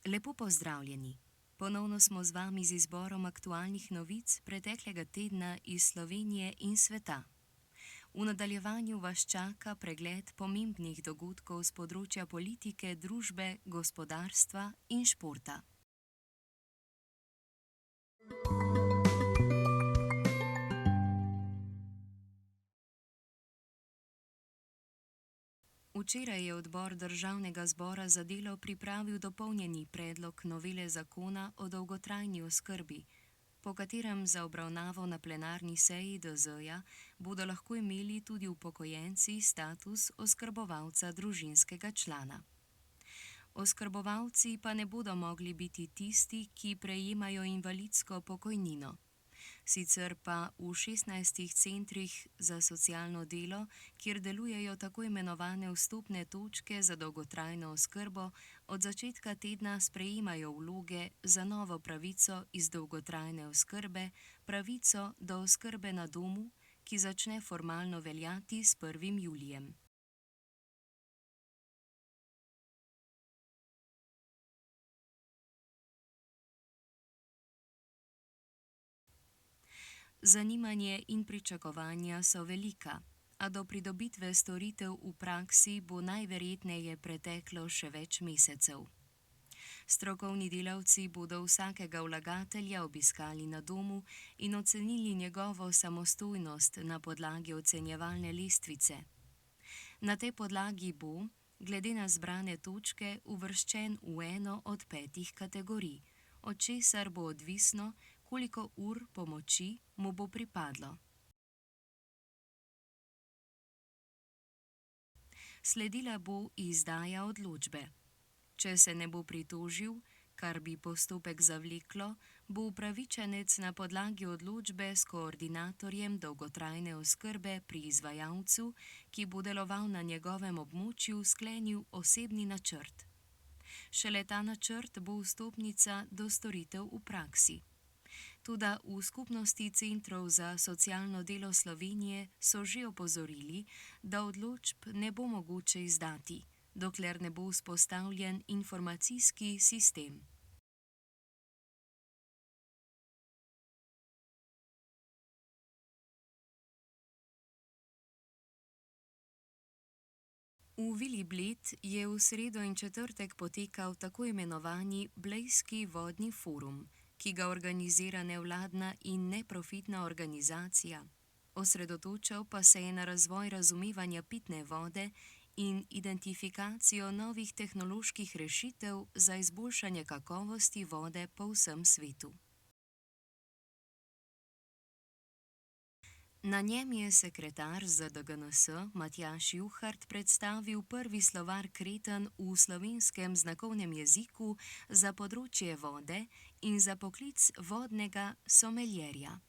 Lepo pozdravljeni. Ponovno smo z vami z izborom aktualnih novic preteklega tedna iz Slovenije in sveta. V nadaljevanju vas čaka pregled pomembnih dogodkov z področja politike, družbe, gospodarstva in športa. Včeraj je odbor Državnega zbora za delo pripravil dopolnjeni predlog novele zakona o dolgotrajni oskrbi, po katerem za obravnavo na plenarni seji DZ-ja bodo lahko imeli tudi upokojenci status oskrbovalca družinskega člana. Oskrbovalci pa ne bodo mogli biti tisti, ki prejemajo invalidsko pokojnino. Sicer pa v 16 centrih za socialno delo, kjer delujejo tako imenovane vstopne točke za dolgotrajno oskrbo, od začetka tedna sprejemajo vloge za novo pravico iz dolgotrajne oskrbe, pravico do oskrbe na domu, ki začne formalno veljati s 1. julijem. Zanimanje in pričakovanja so velika, a do pridobitve storitev v praksi bo najverjetneje preteklo še več mesecev. Strokovni delavci bodo vsakega vlagatelja obiskali na domu in ocenili njegovo samostojnost na podlagi ocenjevalne lestvice. Na tej podlagi bo, glede na zbrane točke, uvrščen v eno od 5 kategorij, od česar bo odvisno, koliko ur pomoči mu bo pripadlo. Sledila bo izdaja odločbe. Če se ne bo pritožil, kar bi postopek zavleklo, bo upravičenec na podlagi odločbe s koordinatorjem dolgotrajne oskrbe pri izvajalcu, ki bo deloval na njegovem območju, sklenil osebni načrt. Šele ta načrt bo vstopnica do storitev v praksi. Toda v Skupnosti centrov za socialno delo Slovenije so že opozorili, da odločb ne bo mogoče izdati, dokler ne bo vzpostavljen informacijski sistem. V Vili Bled je v sredo in četrtek potekal tako imenovani Blejski vodni forum, ki ga organizira nevladna in neprofitna organizacija. Osredotočal pa se je na razvoj razumevanja pitne vode in identifikacijo novih tehnoloških rešitev za izboljšanje kakovosti vode po vsem svetu. Na njem je sekretar ZDGNS Matjaž Juhart predstavil prvi slovar kretenj v slovenskem znakovnem jeziku za področje vode in za poklic vodnega someljerja.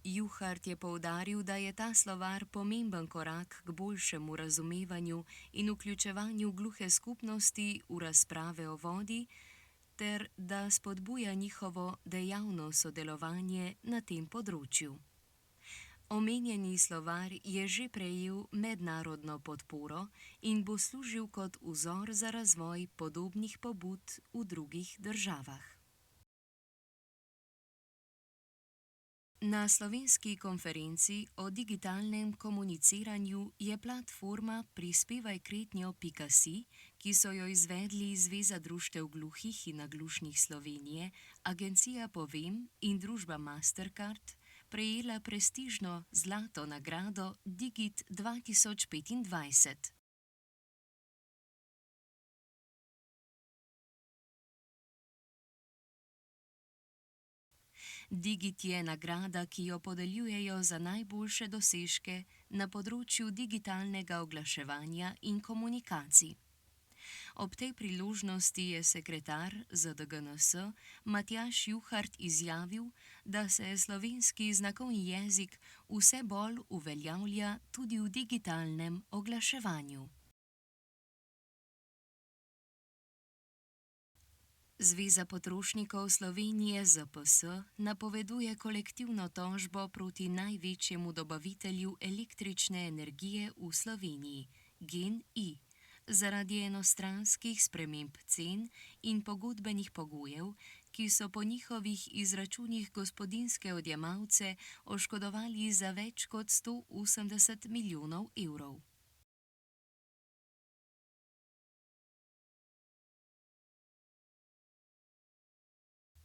Juhart je poudaril, da je ta slovar pomemben korak k boljšemu razumevanju in vključevanju gluhe skupnosti v razprave o vodi, ter da spodbuja njihovo dejavno sodelovanje na tem področju. Omenjeni slovar je že prejel mednarodno podporo in bo služil kot vzor za razvoj podobnih pobud v drugih državah. Na slovenski konferenci o digitalnem komuniciranju je platforma prispevajkretnjo.si, ki so jo izvedli Zveza društev gluhih in naglušnih Slovenije, Agencija Povem in družba Mastercard, prejela prestižno zlato nagrado Digit 2025. Digit je nagrada, ki jo podeljujejo za najboljše dosežke na področju digitalnega oglaševanja in komunikacij. Ob tej priložnosti je sekretar ZDGNS Matjaž Juhart izjavil, da se slovenski znakovni jezik vse bolj uveljavlja tudi v digitalnem oglaševanju. Zveza potrošnikov Slovenije ZPS napoveduje kolektivno tožbo proti največjemu dobavitelju električne energije v Sloveniji, GEN-I, zaradi enostranskih sprememb cen in pogodbenih pogojev, ki so po njihovih izračunih gospodinjske odjemalce oškodovali za več kot 180 milijonov evrov.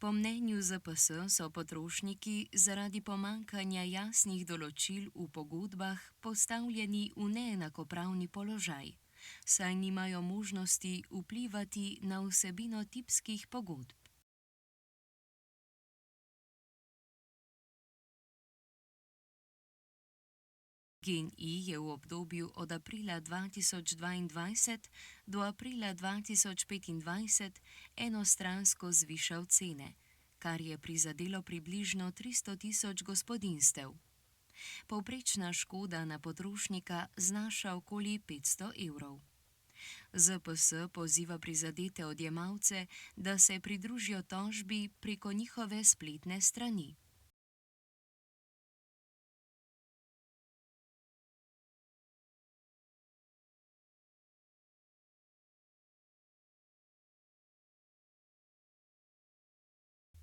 Po mnenju ZPS so potrošniki zaradi pomankanja jasnih določil v pogodbah postavljeni v neenakopravni položaj, saj nimajo možnosti vplivati na vsebino tipskih pogodb. GEN-I je v obdobju od aprila 2022 do aprila 2025 enostransko zvišal cene, kar je prizadelo približno 300.000 gospodinjstev. Povprečna škoda na potrošnika znaša okoli 500 evrov. ZPS poziva prizadete odjemalce, da se pridružijo tožbi preko njihove spletne strani.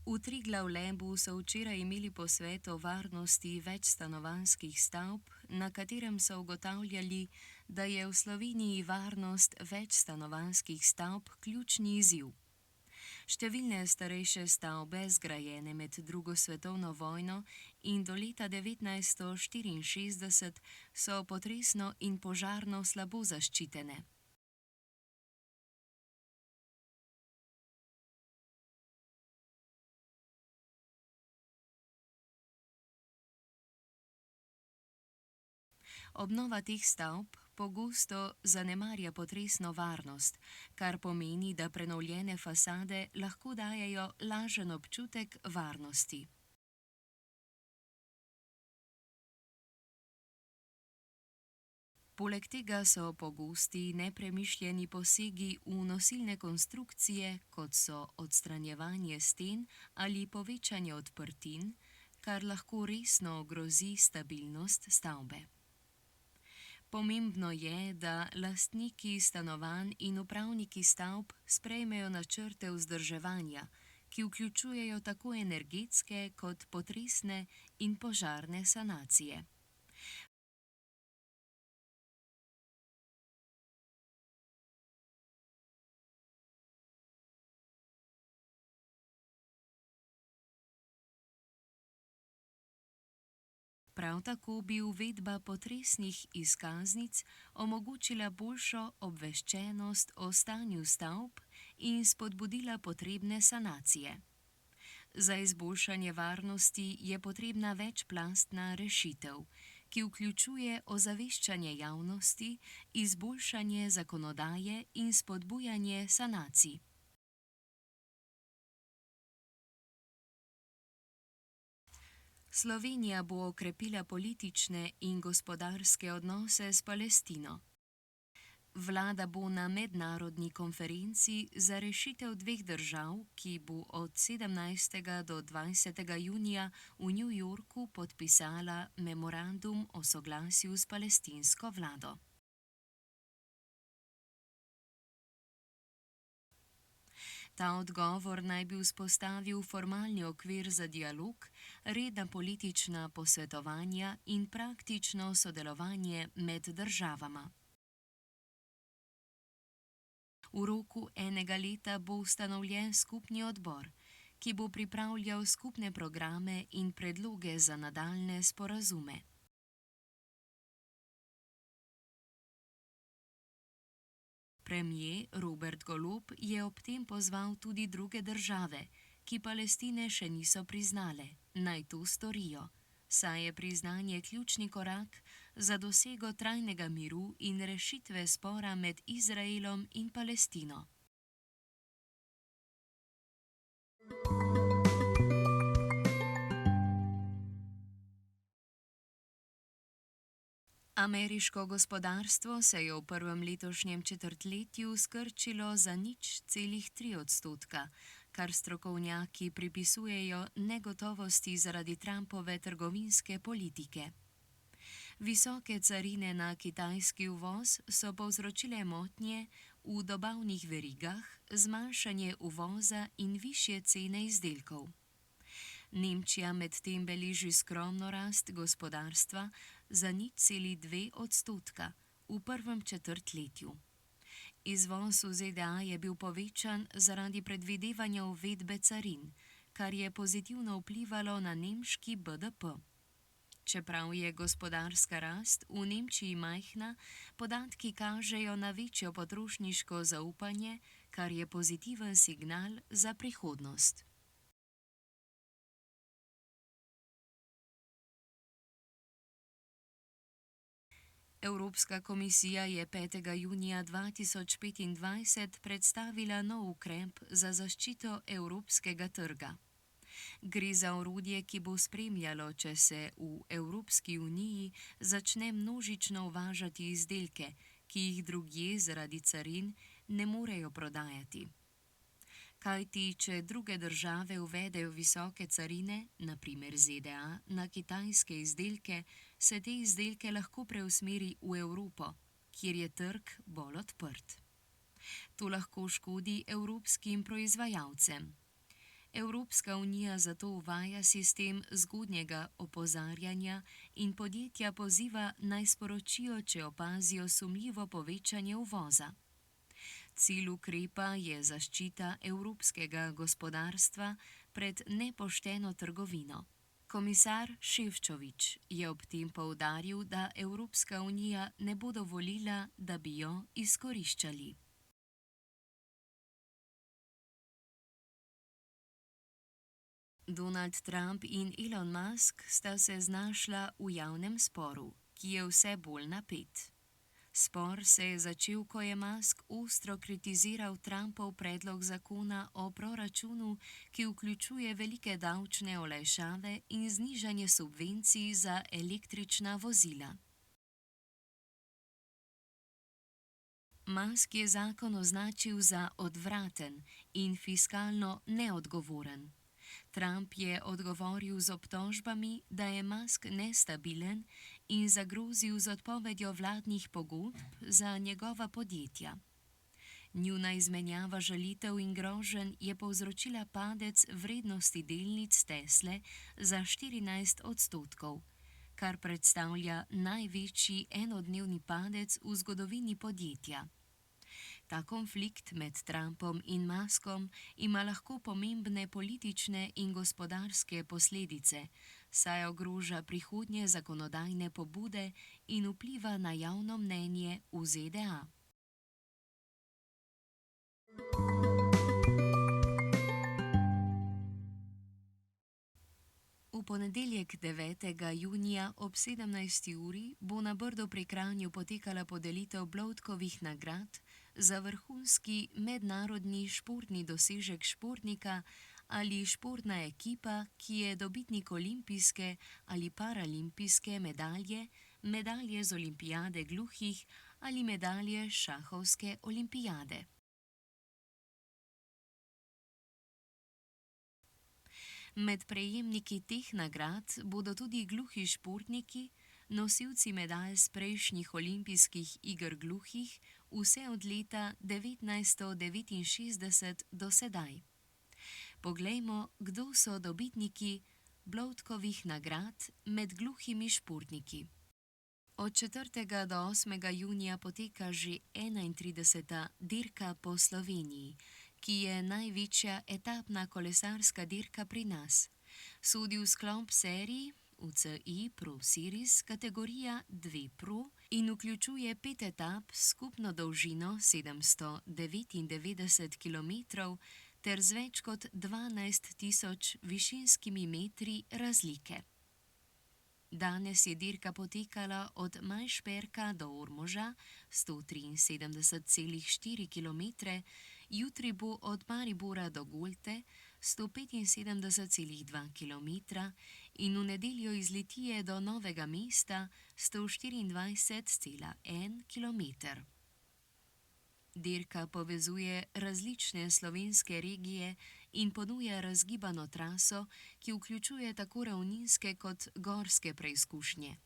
V Triglav Labu so včeraj imeli posvet o varnosti večstanovanjskih stavb, na katerem so ugotavljali, da je v Sloveniji varnost večstanovanjskih stavb ključni izziv. Številne starejše stavbe, zgrajene med drugo svetovno vojno in do leta 1964, so potresno in požarno slabo zaščitene. Obnova teh stavb pogosto zanemarja potresno varnost, kar pomeni, da prenovljene fasade lahko dajejo lažen občutek varnosti. Poleg tega so pogosti nepremišljeni posegi v nosilne konstrukcije, kot so odstranjevanje sten ali povečanje odprtin, kar lahko resno ogrozi stabilnost stavbe. Pomembno je, da lastniki stanovanj in upravniki stavb sprejmejo načrte vzdrževanja, ki vključujejo tako energetske kot potresne in požarne sanacije. Prav tako bi uvedba potresnih izkaznic omogočila boljšo obveščenost o stanju stavb in spodbudila potrebne sanacije. Za izboljšanje varnosti je potrebna večplastna rešitev, ki vključuje ozaveščanje javnosti, izboljšanje zakonodaje in spodbujanje sanacij. Slovenija bo okrepila politične in gospodarske odnose s Palestino. Vlada bo na mednarodni konferenci za rešitev dveh držav, ki bo od 17. do 20. junija v New Yorku podpisala memorandum o soglasju s palestinsko vlado. Ta odgovor naj bi vzpostavil formalni okvir za dialog, redna politična posvetovanja in praktično sodelovanje med državama. V roku enega leta bo ustanovljen skupni odbor, ki bo pripravljal skupne programe in predloge za nadaljnje sporazume. Premier Robert Golob je ob tem pozval tudi druge države, ki Palestine še niso priznale, naj to storijo, saj je priznanje ključni korak za dosego trajnega miru in rešitve spora med Izraelom in Palestino. Ameriško gospodarstvo se je v prvem letošnjem četrtletju skrčilo za 0,3 odstotka, kar strokovnjaki pripisujejo negotovosti zaradi Trumpove trgovinske politike. Visoke carine na kitajski uvoz so povzročile motnje v dobavnih verigah, zmanjšanje uvoza in višje cene izdelkov. Nemčija medtem beleži skromno rast gospodarstva za 0,2% v prvem četrtletju. Izvoz v ZDA je bil povečan zaradi predvidevanja uvedbe carin, kar je pozitivno vplivalo na nemški BDP. Čeprav je gospodarska rast v Nemčiji majhna, podatki kažejo na večjo potrošniško zaupanje, kar je pozitiven signal za prihodnost. Evropska komisija je 5. junija 2025 predstavila nov ukrep za zaščito evropskega trga. Gre za orodje, ki bo spremljalo, če se v Evropski uniji začne množično uvažati izdelke, ki jih drugje zaradi carin ne morejo prodajati. Kajti, če druge države uvedejo visoke carine, na primer ZDA, na kitajske izdelke, se te izdelke lahko preusmeri v Evropo, kjer je trg bolj odprt. To lahko škodi evropskim proizvajalcem. Evropska unija zato uvaja sistem zgodnjega opozarjanja in podjetja poziva naj sporočijo, če opazijo sumljivo povečanje uvoza. Cilj ukrepa je zaščita evropskega gospodarstva pred nepošteno trgovino. Komisar Šefčovič je ob tem poudaril, da Evropska unija ne bo dovolila, da bi jo izkoriščali. Donald Trump in Elon Musk sta se znašla v javnem sporu, ki je vse bolj napet. Spor se je začel, ko je Musk ostro kritiziral Trumpov predlog zakona o proračunu, ki vključuje velike davčne olajšave in znižanje subvencij za električna vozila. Musk je zakon označil za odvraten in fiskalno neodgovoren. Trump je odgovoril z obtožbami, da je Musk nestabilen in zagrozil z odpovedjo vladnih pogodb za njegova podjetja. Njuna izmenjava žalitev in groženj je povzročila padec vrednosti delnic Tesle za 14%, kar predstavlja največji enodnevni padec v zgodovini podjetja. Ta konflikt med Trumpom in Muskom ima lahko pomembne politične in gospodarske posledice, saj ogroža prihodnje zakonodajne pobude in vpliva na javno mnenje v ZDA. V ponedeljek 9. junija ob 17. uri bo na Brdu pri Kranju potekala podelitev Bloudkovih nagrad za vrhunski mednarodni športni dosežek športnika ali športna ekipa, ki je dobitnik olimpijske ali paralimpijske medalje, medalje z olimpijade gluhih ali medalje šahovske olimpijade. Med prejemniki teh nagrad bodo tudi gluhi športniki, nosilci medalj z prejšnjih olimpijskih iger gluhih, vse od leta 1969 do sedaj. Poglejmo, kdo so dobitniki Bloudkovih nagrad med gluhimi športniki. Od 4. do 8. junija poteka že 31. dirka po Sloveniji, ki je največja etapna kolesarska dirka pri nas. Sodi v sklop serij UCI Pro Series kategorija 2 Pro in vključuje 5 etap s skupno dolžino 799 km ter z več kot 12.000 višinskimi metri razlike. Danes je dirka potekala od Majšperka do Ormoža 173,4 km, jutri bo od Maribora do Golte 175,2 km in v nedeljo iz Litije do Novega mesta 124,1 km. Dirka povezuje različne slovenske regije in ponuja razgibano traso, ki vključuje tako ravninske kot gorske preizkušnje.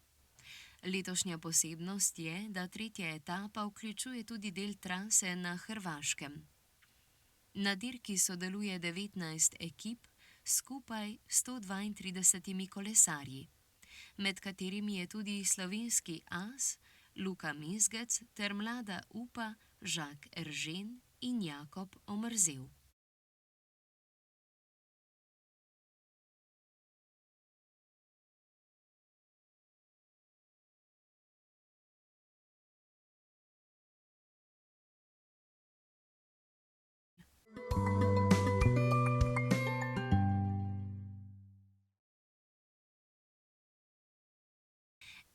Letošnja posebnost je, da tretja etapa vključuje tudi del trase na Hrvaškem. Na dirki sodeluje 19 ekip, skupaj 132 kolesarji, med katerimi je tudi slovenski as Luka Mezgec ter mlada upa Žak Eržen in Jakob Omerzel.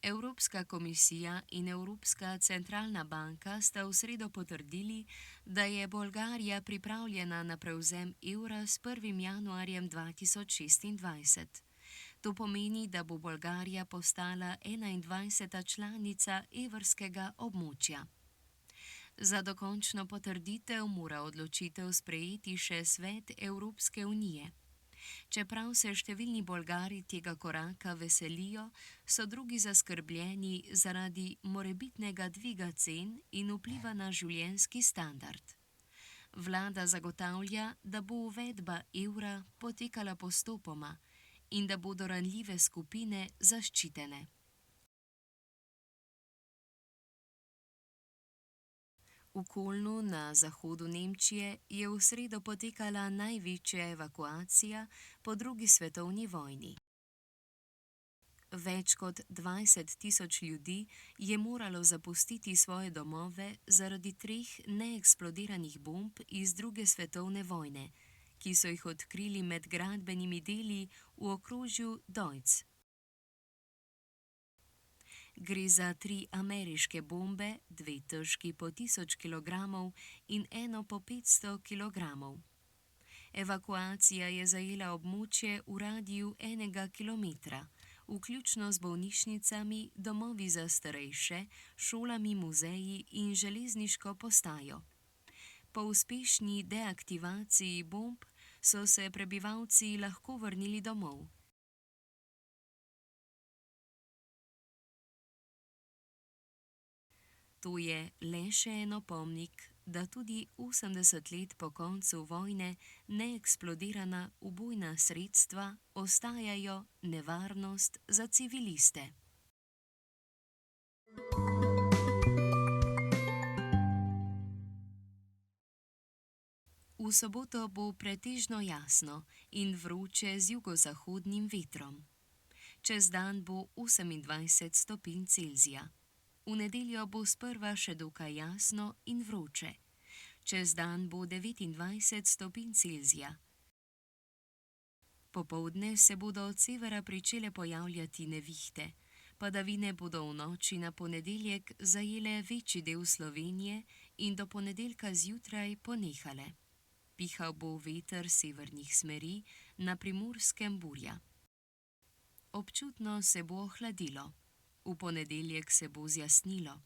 Evropska komisija in Evropska centralna banka sta v sredo potrdili, da je Bolgarija pripravljena na prevzem evra s 1. januarjem 2026. To pomeni, da bo Bolgarija postala 21. članica evrskega območja. Za dokončno potrditev mora odločitev sprejeti še Svet Evropske unije. Čeprav se številni Bolgari tega koraka veselijo, so drugi zaskrbljeni zaradi morebitnega dviga cen in vpliva na življenjski standard. Vlada zagotavlja, da bo uvedba evra potekala postopoma in da bodo ranljive skupine zaščitene. V Kolnu na zahodu Nemčije je v sredo potekala največja evakuacija po drugi svetovni vojni. Več kot 20.000 ljudi je moralo zapustiti svoje domove zaradi 3 neeksplodiranih bomb iz druge svetovne vojne, ki so jih odkrili med gradbenimi deli v okrožju Deutz. Gre za 3 ameriške bombe, 2 težki po 1000 kg in 1 po 500 kg. Evakuacija je zajela območje v radiju 1 kilometra, vključno z bolnišnicami, domovi za starejše, šolami, muzeji in železniško postajo. Po uspešni deaktivaciji bomb so se prebivalci lahko vrnili domov. To je le še en opomnik, da tudi 80 let po koncu vojne neeksplodirana ubojna sredstva ostajajo nevarnost za civiliste. V soboto bo pretežno jasno in vroče z jugozahodnim vetrom. Čez dan bo 28 stopinj Celzija. V nedeljo bo sprva še dokaj jasno in vroče. Čez dan bo 29 stopinj Celzija. Popoldne se bodo od severa pričele pojavljati nevihte. Padavine bodo v noči na ponedeljek zajele večji del Slovenije in do ponedeljka zjutraj ponehale. Pihal bo veter severnih smeri, na Primorskem burja. Občutno se bo ohladilo. V ponedeljek se bo zjasnilo.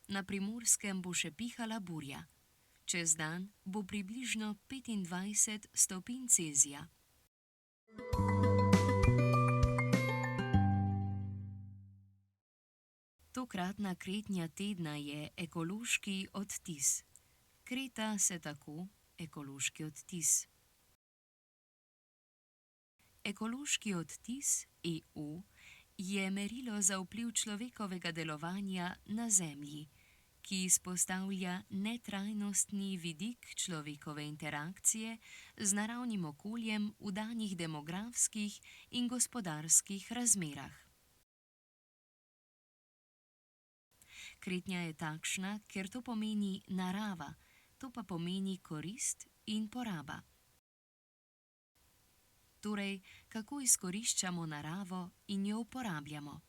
Na Primorskem bo še pihala burja. Čez dan bo približno 25 stopinj Celzija. Tokratna kretnja tedna je ekološki odtis. Kreta se tako, ekološki odtis. Ekološki odtis EU je merilo za vpliv človekovega delovanja na Zemlji, ki izpostavlja netrajnostni vidik človekove interakcije z naravnim okoljem v danih demografskih in gospodarskih razmerah. Kretnja je takšna, ker to pomeni narava, to pa pomeni korist in poraba. Torej, kako izkoriščamo naravo in jo uporabljamo?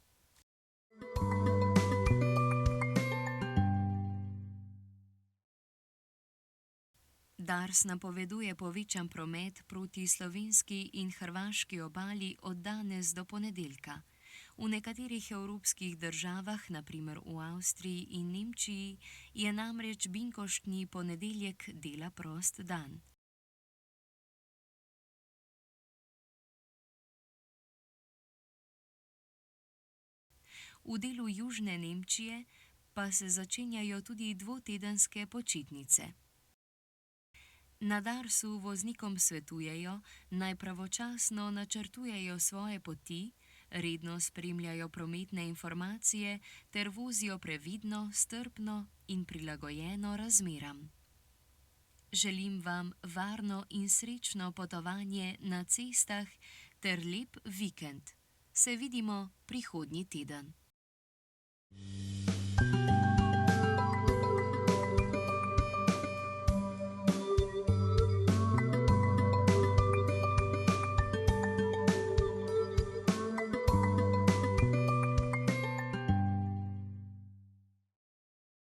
Dars napoveduje povečan promet proti slovenski in hrvaški obali od danes do ponedeljka. V nekaterih evropskih državah, na primer v Avstriji in Nemčiji, je namreč binkoštni ponedeljek dela prost dan. v delu južne Nemčije pa se začenjajo tudi dvotedenske počitnice. Na Darsu voznikom svetujejo, naj pravočasno načrtujejo svoje poti, redno spremljajo prometne informacije ter vozijo previdno, strpno in prilagojeno razmeram. Želim vam varno in srečno potovanje na cestah ter lep vikend. Se vidimo prihodnji teden.